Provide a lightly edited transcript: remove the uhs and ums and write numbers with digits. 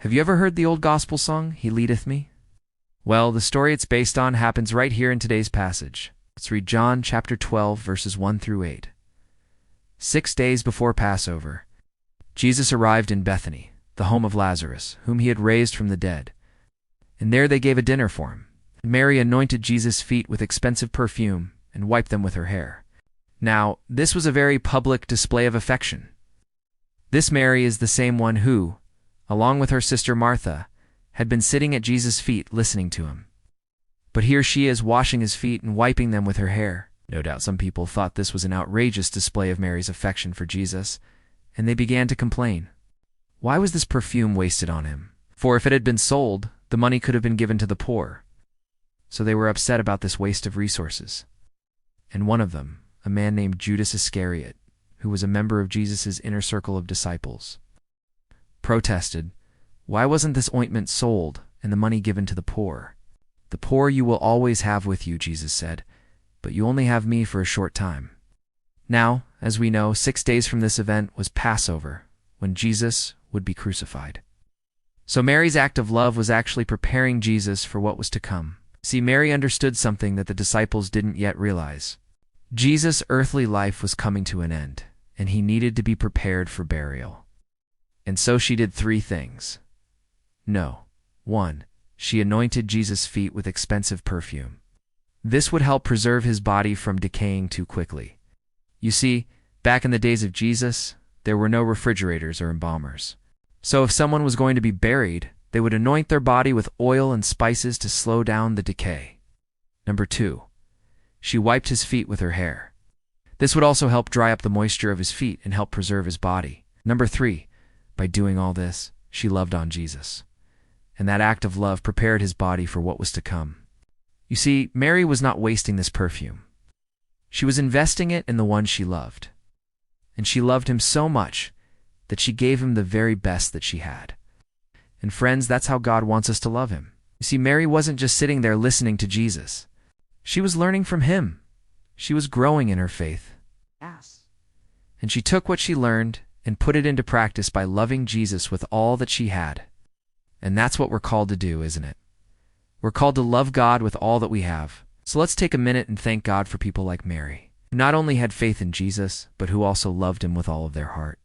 Have you ever heard the old gospel song, He Leadeth Me? Well, the story it's based on happens right here in today's passage. Let's read John chapter 12, verses 1 through 8. 6 days before Passover, Jesus arrived in Bethany, the home of Lazarus, whom he had raised from the dead. And there they gave a dinner for him. Mary anointed Jesus' feet with expensive perfume and wiped them with her hair. Now, this was a very public display of affection. This Mary is the same one who, along with her sister Martha, had been sitting at Jesus' feet listening to him. But here she is washing his feet and wiping them with her hair. No doubt some people thought this was an outrageous display of Mary's affection for Jesus, and they began to complain. Why was this perfume wasted on him? For if it had been sold, the money could have been given to the poor. So they were upset about this waste of resources. And one of them, a man named Judas Iscariot, who was a member of Jesus' inner circle of disciples, protested, "Why wasn't this ointment sold and the money given to the poor? The poor you will always have with you," Jesus said, "but you only have me for a short time." Now, as we know, 6 days from this event was Passover, when Jesus would be crucified. So Mary's act of love was actually preparing Jesus for what was to come. See, Mary understood something that the disciples didn't yet realize. Jesus' earthly life was coming to an end, and he needed to be prepared for burial. And so she did 3 things. No. 1. She anointed Jesus' feet with expensive perfume. This would help preserve his body from decaying too quickly. You see, back in the days of Jesus, there were no refrigerators or embalmers. So if someone was going to be buried, they would anoint their body with oil and spices to slow down the decay. Number 2. She wiped his feet with her hair. This would also help dry up the moisture of his feet and help preserve his body. Number 3. By doing all this, she loved on Jesus. And that act of love prepared his body for what was to come. You see, Mary was not wasting this perfume. She was investing it in the one she loved. And she loved him so much that she gave him the very best that she had. And friends, that's how God wants us to love him. You see, Mary wasn't just sitting there listening to Jesus. She was learning from him. She was growing in her faith. Yes. And she took what she learned and put it into practice by loving Jesus with all that she had. And that's what we're called to do, isn't it? We're called to love God with all that we have. So let's take a minute and thank God for people like Mary, who not only had faith in Jesus, but who also loved him with all of their heart.